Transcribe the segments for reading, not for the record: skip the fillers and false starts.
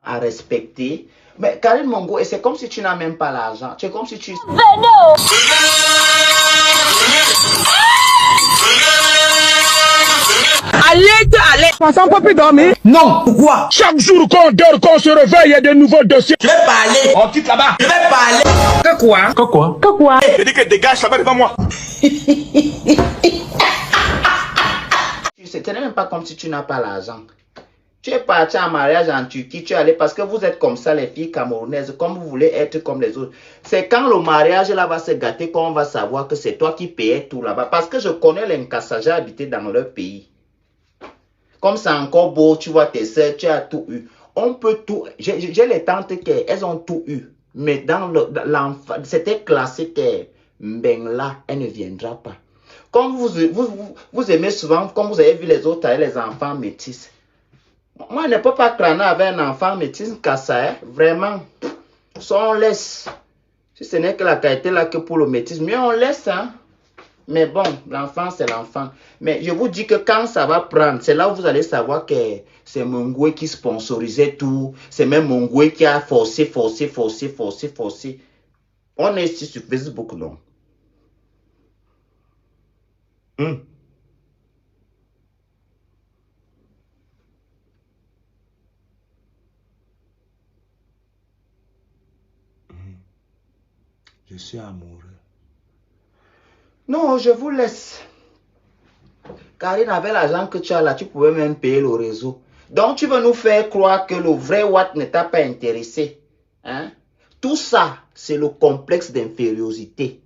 à respecter. Mais Karine Mongo, et c'est comme si tu n'as même pas l'argent. C'est comme si tu... Allez. On peut plus dormir? Non. Pourquoi? Chaque jour qu'on dort, qu'on se réveille, il y a de nouveaux dossiers. Je vais parler. On quitte là-bas. Je vais parler. Que quoi? Que quoi? Que quoi? Je dis que dégage là-bas devant moi. Ce n'est même pas comme si tu n'as pas l'argent. Tu es parti en mariage en Turquie, tu es allé parce que vous êtes comme ça les filles camerounaises, comme vous voulez être comme les autres. C'est quand le mariage là va se gâter qu'on va savoir que c'est toi qui payais tout là-bas. Parce que je connais les Nkassa, j'ai habité dans leur pays. Comme c'est encore beau, tu vois tes soeurs, tu as tout eu. On peut tout, j'ai les tantes qui elles ont tout eu. Mais dans l'enfant, c'était classé que Mbengla, elle ne viendra pas. Comme vous aimez souvent, comme vous avez vu les autres avec les enfants métis. Moi, je ne peux pas crâner avec un enfant métis Kassa, vraiment. Ça, on laisse. Si ce n'est que la qualité là que pour le métis, mais on laisse, hein. Mais bon, l'enfant, c'est l'enfant. Mais je vous dis que quand ça va prendre, c'est là où vous allez savoir que c'est Mongwe qui sponsorisait tout. C'est même Mongwe qui a forcé. On est ici sur Facebook, non? Je suis amoureux. Non, je vous laisse. Karine, avec l'argent que tu as là, tu pouvais même payer le réseau. Donc, tu veux nous faire croire que le vrai Watt ne t'a pas intéressé. Hein? Tout ça, c'est le complexe d'infériorité.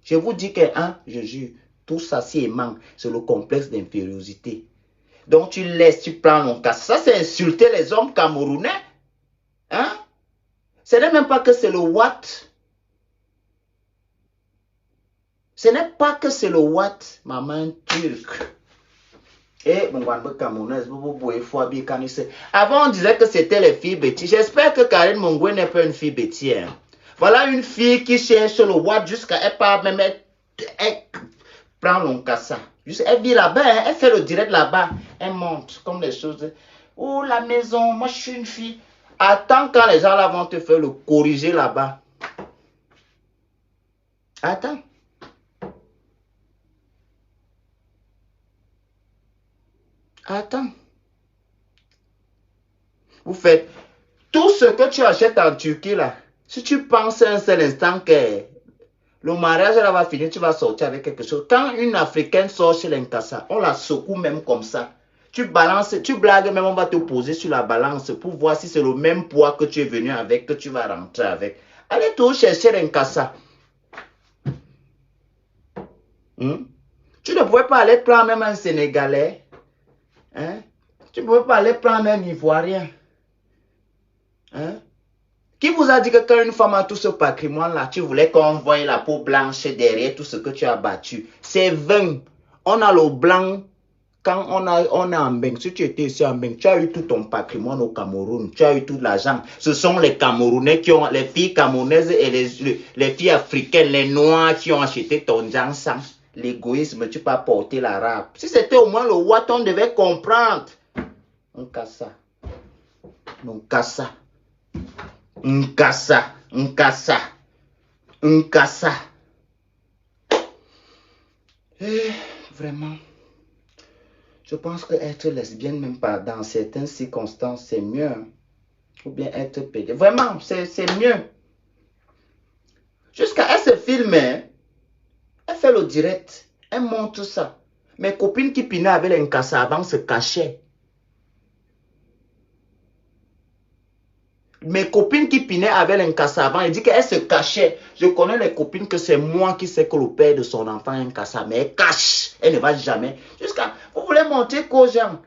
Je vous dis que, hein, je jure, tout ça, si il manque, c'est le complexe d'infériorité. Donc, tu laisses, tu prends mon cas. Ça, c'est insulter les hommes camerounais. Hein? Ce n'est même pas que c'est le Watt. Ce n'est pas que c'est le Watt, maman turque. Et avant, on disait que c'était les filles bêtises. J'espère que Karine Mongwe n'est pas une fille bêtise. Hein. Voilà une fille qui cherche le Watt jusqu'à elle part même. Elle prend l'onkassa. Elle vit là-bas, hein, elle fait le direct là-bas. Elle monte comme les choses. Oh, la maison, moi je suis une fille. Attends quand les gens là vont te faire le corriger là-bas. Attends. Attends. Vous faites tout ce que tu achètes en Turquie là. Si tu penses un seul instant que le mariage là va finir, tu vas sortir avec quelque chose. Quand une Africaine sort chez l'Inkassa, on la secoue même comme ça. Tu balances, tu blagues même, on va te poser sur la balance pour voir si c'est le même poids que tu es venu avec, que tu vas rentrer avec. Allez tout chercher l'Inkassa. Tu ne pouvais pas aller prendre même un Sénégalais. Hein? Tu ne pouvais pas aller prendre un Ivoirien. Hein? Qui vous a dit que quand une femme a tout ce patrimoine-là, tu voulais qu'on voie la peau blanche derrière tout ce que tu as battu? C'est vain. On a le blanc quand on est en Beng. Si tu étais ici en Beng, tu as eu tout ton patrimoine au Cameroun. Tu as eu tout l'argent. Ce sont les Camerounais qui ont, les filles camerounaises et les filles africaines, les noirs qui ont acheté ton jansan. L'égoïsme, tu peux apporter l'arabe. Si c'était au moins le Watt, on devait comprendre. Nkassa. Nkassa. Nkassa. Nkassa. Nkassa. Vraiment. Je pense que être lesbienne, même pas dans certaines circonstances, c'est mieux. Ou bien être pédé. Vraiment, c'est mieux. Jusqu'à elle se filmer. Elle fait le direct. Elle montre ça. Mes copines qui pinaient avec les Nkassa avant se cachaient. Mes copines qui pinaient avec les Nkassa avant, elles disent qu'elles se cachaient. Je connais les copines que c'est moi qui sais que le père de son enfant est un Nkassa. Mais elle cache. Elle ne va jamais. Jusqu'à... Vous voulez montrer qu'aux gens.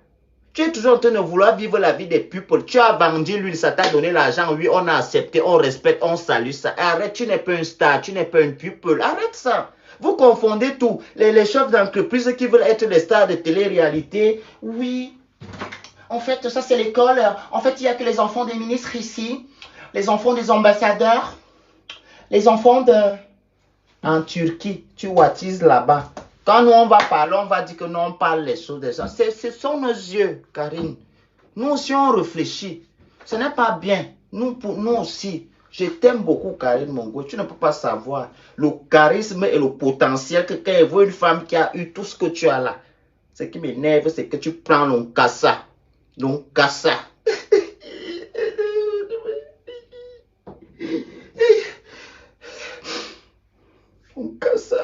Tu es toujours en train de vouloir vivre la vie des people. Tu as vendu l'huile, ça t'a donné l'argent. Oui, on a accepté, on respecte, on salue ça. Arrête, tu n'es pas une star, tu n'es pas une people. Arrête ça. Vous confondez tout. Les chefs d'entreprise qui veulent être des stars de télé-réalité. Oui. En fait, ça c'est l'école. En fait, il n'y a que les enfants des ministres ici. Les enfants des ambassadeurs. Les enfants de... En Turquie, tu wattises là-bas. Quand nous on va parler, on va dire que nous on parle les choses des gens. Ce sont nos yeux, Karine. Nous aussi on réfléchit. Ce n'est pas bien. Nous, pour nous aussi, je t'aime beaucoup, Karine Mongo. Tu ne peux pas savoir le charisme et le potentiel que quand elle voit une femme qui a eu tout ce que tu as là. Ce qui m'énerve, c'est que tu prends l'oncassa. L'oncassa. L'oncassa.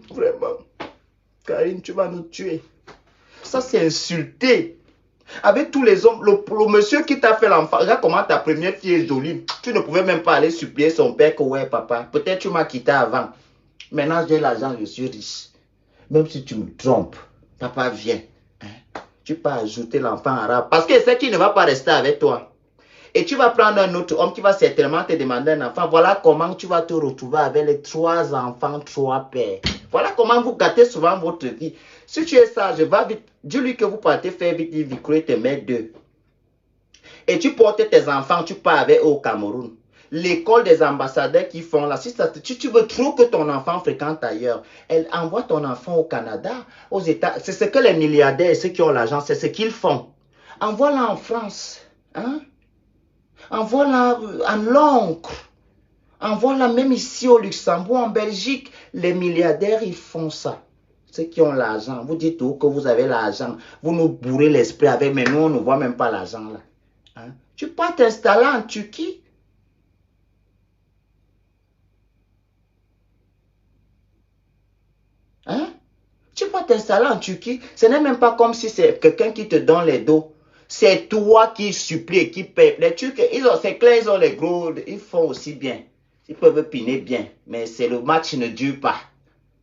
Vraiment. Karine, tu vas nous tuer. Ça, c'est insulté. Avec tous les hommes, le monsieur qui t'a fait l'enfant, regarde comment ta première fille est jolie. Tu ne pouvais même pas aller supplier son père que ouais, papa, peut-être tu m'as quitté avant. Maintenant, j'ai l'argent, je suis riche. Même si tu me trompes, papa vient. Hein? Tu peux ajouter l'enfant arabe. Parce que c'est qu'il ne va pas rester avec toi. Et tu vas prendre un autre homme qui va certainement te demander un enfant. Voilà comment tu vas te retrouver avec les 3 enfants, 3 pères. Voilà comment vous gâtez souvent votre vie. Si tu es sage, va vite. Dis-lui que vous partez faire vite, il va te mettre 2. Et tu portes tes enfants, tu pars avec eux au Cameroun. L'école des ambassadeurs qui font là, si tu veux trop que ton enfant fréquente ailleurs, elle envoie ton enfant au Canada, aux États. C'est ce que les milliardaires et ceux qui ont l'argent, c'est ce qu'ils font. Envoie-la en France. Hein? Envoie-la en Londres. Envoie-la même ici au Luxembourg, en Belgique. Les milliardaires, ils font ça. Ceux qui ont l'argent, vous dites tout que vous avez l'argent. Vous nous bourrez l'esprit avec, mais nous, on ne voit même pas l'argent là. Hein? Tu peux t'installer en Turquie. Hein? Tu peux t'installer en Turquie. Ce n'est même pas comme si c'est quelqu'un qui te donne les dos. C'est toi qui supplie, qui paie. Les Turcs, c'est clair, ils ont les gros, ils font aussi bien. Ils peuvent piner bien. Mais le match ne dure pas.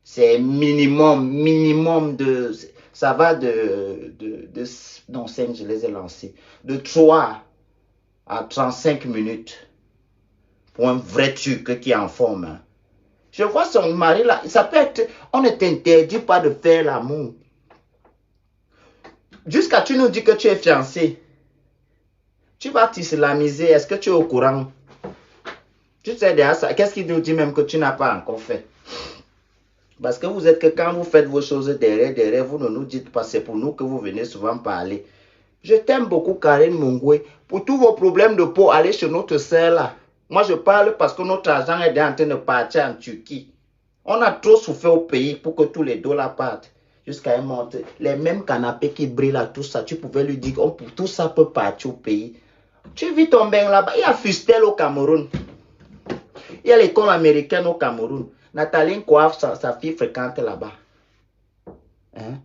C'est minimum de... Ça va non, 5, je les ai lancés. De 3 à 35 minutes. Pour un vrai Turc qui est en forme. Hein. Je vois son mari là. Ça peut être... On ne t'interdit pas de faire l'amour. Jusqu'à tu nous dis que tu es fiancé. Tu vas t'islamiser. Est-ce que tu es au courant? Tu sais déjà ça. Qu'est-ce qu'il nous dit même que tu n'as pas encore fait? Parce que vous êtes que quand vous faites vos choses derrière, vous ne nous dites pas. C'est pour nous que vous venez souvent parler. Je t'aime beaucoup, Karine Mungwe. Pour tous vos problèmes de peau, allez chez notre sœur là. Moi, je parle parce que notre argent est en train de partir en Turquie. On a trop souffert au pays pour que tous les dollars partent. Jusqu'à un moment, les mêmes canapés qui brillent là, tout ça, tu pouvais lui dire que tout ça peut partir au pays. Tu vis ton bain là-bas. Il y a Fustel au Cameroun. Il y a l'école américaine au Cameroun. Nathalie Coiffe, sa fille fréquente là-bas. Hein?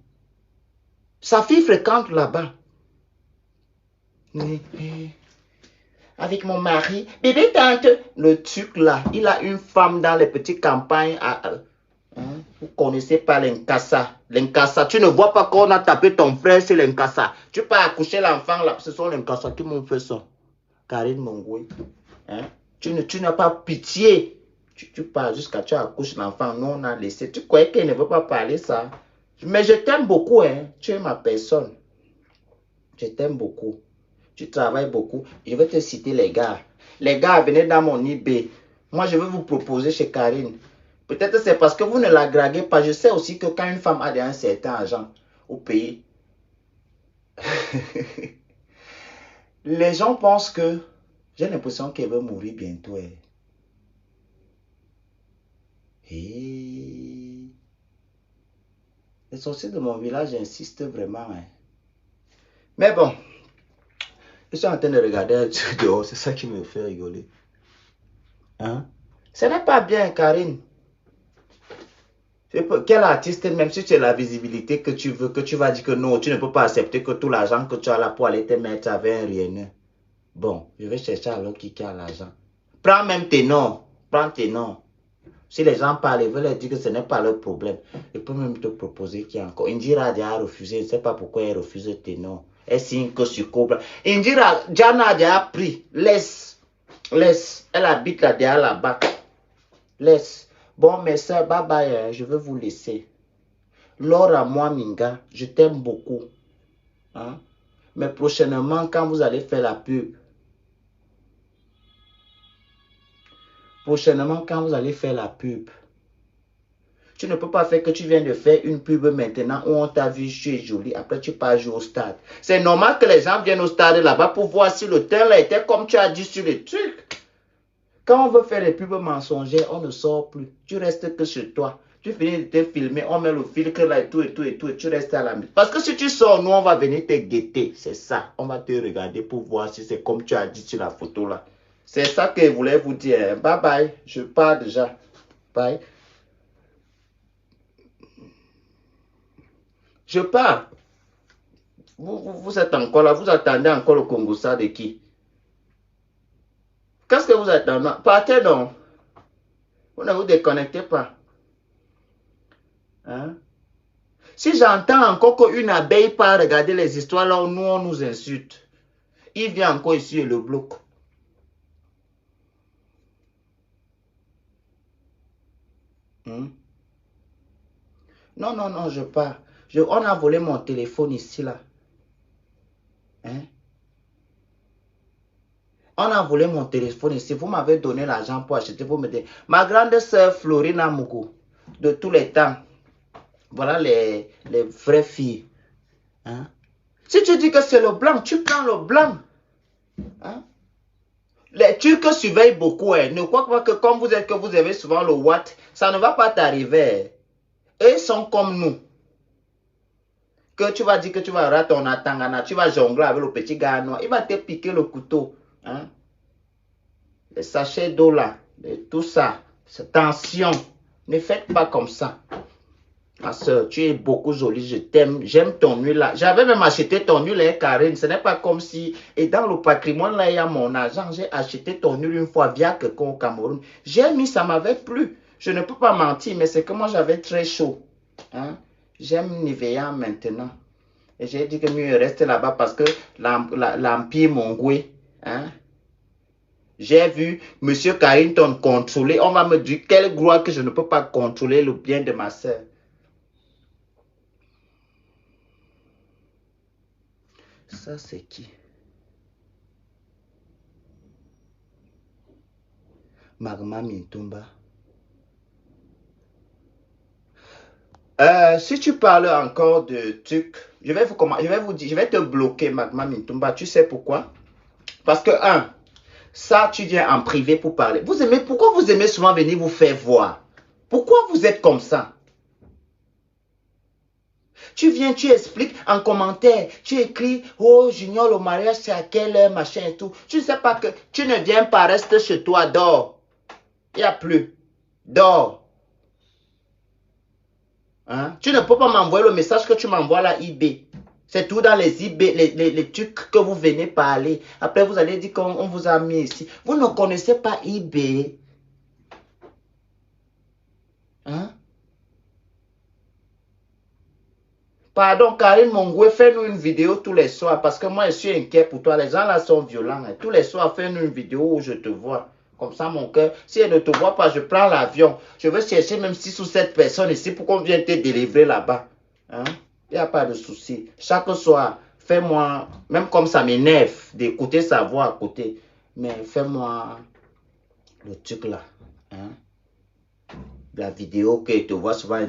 Sa fille fréquente là-bas. Avec mon mari. Bébé tante, le truc là, il a une femme dans les petites campagnes. Vous ne connaissez pas l'Inkassa. L'Inkassa, tu ne vois pas qu'on a tapé ton frère sur l'Inkassa. Tu peux accoucher l'enfant là. Ce sont l'Inkassa qui m'ont fait ça. Karine Mongoué. Hein? Tu n'as pas pitié. Tu pars jusqu'à tu accouches l'enfant. Nous, on a laissé. Tu croyais qu'elle ne veut pas parler ça. Mais je t'aime beaucoup. Hein? Tu es ma personne. Je t'aime beaucoup. Tu travailles beaucoup. Je vais te citer les gars. Les gars, venez dans mon eBay. Moi, je vais vous proposer chez Karine. Peut-être c'est parce que vous ne la draguez pas. Je sais aussi que quand une femme a un certain argent au pays, les gens pensent que j'ai l'impression qu'elle va mourir bientôt. Et les sorciers de mon village insistent vraiment. Mais bon, je suis en train de regarder un truc dehors. C'est ça qui me fait rigoler. Hein? Ce n'est pas bien, Karine. Quel artiste, même si tu as la visibilité que tu veux, que tu vas dire que non, tu ne peux pas accepter que tout l'argent que tu as là pour aller te mettre avec un rien. Bon, je vais chercher alors qui a l'argent. Prends même tes noms. Prends tes noms. Si les gens parlent, ils veulent leur dire que ce n'est pas leur problème. Je peux même te proposer qu'il y a encore. Indira a refusé. Je ne sais pas pourquoi elle refuse tes noms. Elle signe que sur Cobra. Indira, Jana a déjà pris. Laisse. Laisse. Elle habite là derrière là-bas. Laisse. Bon, mes soeurs, bye bye. Je vais vous laisser. Laura, moi, Minga, je t'aime beaucoup. Hein? Mais prochainement, quand vous allez faire la pub, Tu ne peux pas faire que tu viens de faire une pub maintenant où on t'a vu, tu es jolie. Après, tu pars jouer au stade. C'est normal que les gens viennent au stade là-bas pour voir si le teint là était comme tu as dit sur les trucs. Quand on veut faire les pubs mensongères, on ne sort plus. Tu restes que chez toi. Tu finis de te filmer, on met le filtre là et tout, et tu restes à la maison. Parce que si tu sors, nous, on va venir te guetter. C'est ça. On va te regarder pour voir si c'est comme tu as dit sur la photo là. C'est ça que je voulais vous dire. Bye bye. Je pars déjà. Bye. Je pars. Vous êtes encore là. Vous attendez encore le Congo ça de qui? Qu'est-ce que vous attendez? Partez donc. Vous ne vous déconnectez pas. Hein? Si j'entends encore qu'une abeille part regarder les histoires là où nous on nous insulte, il vient encore ici et le bloque. Non, non, non, je pars. On a volé mon téléphone ici là. Hein? On a volé mon téléphone ici. Vous m'avez donné l'argent pour acheter. Vous me dites, ma grande soeur Florina Mugu, de tous les temps. Voilà les vraies filles. Hein? Si tu dis que c'est le blanc, tu prends le blanc. Hein? Les Turcs surveillent beaucoup. Hein. Ne crois pas que comme vous êtes que vous avez souvent le Watt, ça ne va pas t'arriver. Eux sont comme nous. Que tu vas dire que tu vas rater ton atangana, tu vas jongler avec le petit gars noir. Il va te piquer le couteau. Hein? Les sachets d'eau là, tout ça. Attention, ne faites pas comme ça. Ma soeur, tu es beaucoup jolie, je t'aime, j'aime ton huile là. J'avais même acheté ton huile, hein, Karine. Ce n'est pas comme si, et dans le patrimoine là, il y a mon argent. J'ai acheté ton huile une fois via quelqu'un au Cameroun. J'ai mis, ça m'avait plu. Je ne peux pas mentir, mais c'est que moi j'avais très chaud. Hein? J'aime Nivea maintenant. Et j'ai dit que mieux rester là-bas parce que l'Empire Mongoué, hein? J'ai vu M. Carrington contrôler. On va me dire quelle gloire que je ne peux pas contrôler le bien de ma soeur. Ça, c'est qui? Magma Mintumba. Si tu parles encore de trucs, je vais vous dire, je vais te bloquer, Magma Mintumba. Tu sais pourquoi? Parce que, ça, tu viens en privé pour parler. Pourquoi vous aimez souvent venir vous faire voir? Pourquoi vous êtes comme ça? Tu viens, tu expliques en commentaire, tu écris, oh Junior, le mariage c'est à quelle heure, machin et tout. Tu ne sais pas que tu ne viens pas, reste chez toi, dors. Il n'y a plus. Dors. Hein? Tu ne peux pas m'envoyer le message que tu m'envoies là, eBay. C'est tout dans les eBay, les trucs que vous venez parler. Après, vous allez dire qu'on vous a mis ici. Vous ne connaissez pas eBay. Hein? Pardon, Karine Mongoué, fais-nous une vidéo tous les soirs parce que moi, je suis inquiet pour toi. Les gens là sont violents. Hein. Tous les soirs, fais-nous une vidéo où je te vois. Comme ça, mon cœur, si elle ne te voit pas, je prends l'avion. Je vais chercher même 6 ou 7 personnes ici pour qu'on vienne te délivrer là-bas. Hein? Il n'y a pas de souci. Chaque soir, fais-moi, même comme ça m'énerve d'écouter sa voix à côté, mais fais-moi le truc là. Hein? La vidéo que tu vois souvent,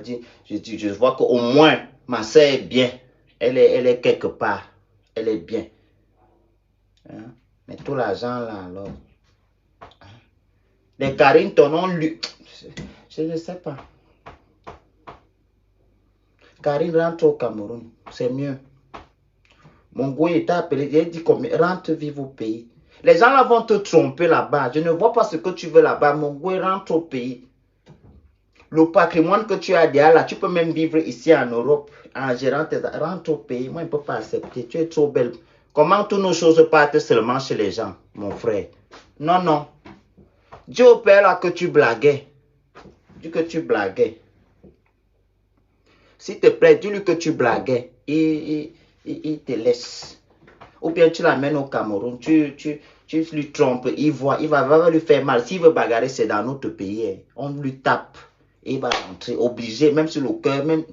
je vois qu'au moins, ma soeur est bien. Elle est quelque part. Elle est bien. Hein? Mais tout l'argent là, alors. Hein? Les Karine, ton nom, lui. Je ne sais pas. Karine rentre au Cameroun. C'est mieux. Mon goût t'a appelé. Il a dit comme rentre vivre au pays. Les gens là vont te tromper là-bas. Je ne vois pas ce que tu veux là-bas. Mon goût rentre au pays. Le patrimoine que tu as derrière là, tu peux même vivre ici en Europe en gérant tes... Rentre au pays. Moi, je ne peux pas accepter. Tu es trop belle. Comment toutes nos choses partent seulement chez les gens, mon frère? Non, non. Dis au père là que tu blaguais. Dis que tu blaguais. S'il te plaît, dis-lui que tu blaguais. Il te laisse. Ou bien tu l'amènes au Cameroun. Tu lui trompes. Il va lui faire mal. S'il veut bagarrer, c'est dans notre pays. On lui tape. Et il va rentrer. Obligé, même sur le cœur. Même,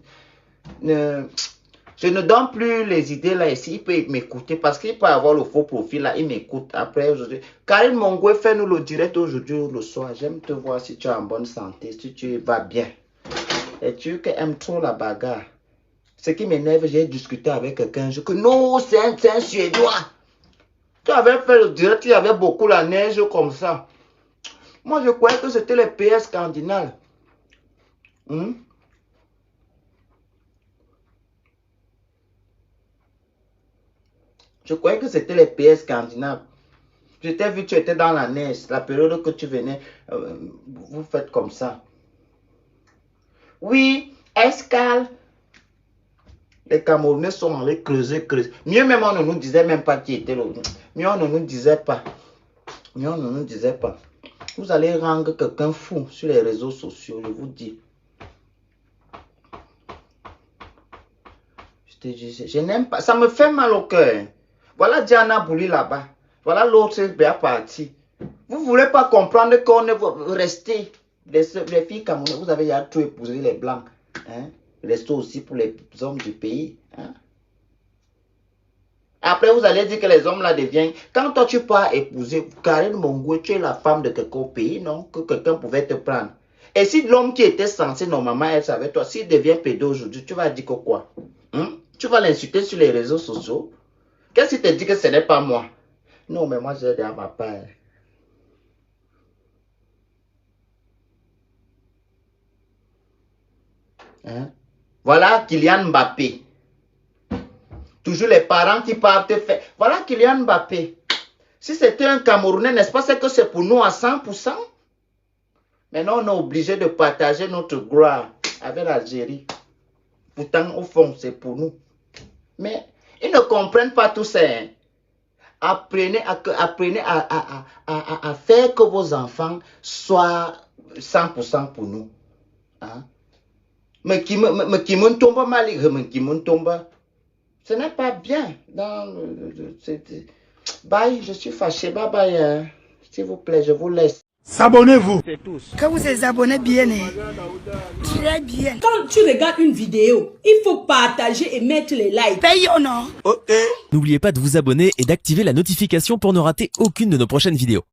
je ne donne plus les idées là ici. Il peut m'écouter parce qu'il peut avoir le faux profil là. Il m'écoute après aujourd'hui. Karine Mongoué, fais-nous le direct aujourd'hui ou le soir. J'aime te voir si tu es en bonne santé, si tu vas bien. Les Turcs aiment trop la bagarre. Ce qui m'énerve, j'ai discuté avec quelqu'un, je dis que non, c'est un Suédois. Tu avais fait le direct, il y avait beaucoup la neige comme ça. Moi, je croyais que c'était les pays scandinaves. Je croyais que c'était les pays scandinaves. Je t'ai vu, tu étais dans la neige. La période que tu venais, vous faites comme ça. Oui, escale. Les Camerounais sont allés creuser. Mieux même, on ne nous disait même pas qui était l'autre. Mieux, on ne nous disait pas. Vous allez rendre quelqu'un fou sur les réseaux sociaux, je vous dis. Je te dis, je n'aime pas. Ça me fait mal au cœur. Voilà Diana Bouli là-bas. Voilà l'autre bien parti. Vous ne voulez pas comprendre qu'on est resté. Les filles camerounaises, vous avez déjà tout épousé les blancs. Hein? Restez aussi pour les hommes du pays. Hein? Après, vous allez dire que les hommes là deviennent... Quand toi, tu pars épouser Karine Mongwe, tu es la femme de quelqu'un au pays, non? Que quelqu'un pouvait te prendre. Et si l'homme qui était censé normalement être avec toi, s'il devient pédo aujourd'hui, tu vas dire que quoi? Tu vas l'insulter sur les réseaux sociaux? Qu'est-ce qui te dit que ce n'est pas moi? Non, mais moi, j'ai dit à ma part. Hein? Voilà Kylian Mbappé. Toujours les parents qui partent faire. Voilà Kylian Mbappé. Si c'était un Camerounais, n'est-ce pas, c'est que c'est pour nous à 100%? Maintenant, on est obligé de partager notre gloire avec l'Algérie. Pourtant, au fond, c'est pour nous. Mais ils ne comprennent pas tout ça. Hein. Apprenez à faire que vos enfants soient 100% pour nous. Hein? Mais qui me tombe mal, qui me tombe. Ce n'est pas bien. Bye, je suis fâché. Bye bye. Hein. S'il vous plaît, je vous laisse. S'abonnez-vous. C'est tous. Quand vous êtes abonné bien, très bien. Quand tu regardes une vidéo, il faut partager et mettre les likes. Payons, non? Ok. N'oubliez pas de vous abonner et d'activer la notification pour ne rater aucune de nos prochaines vidéos.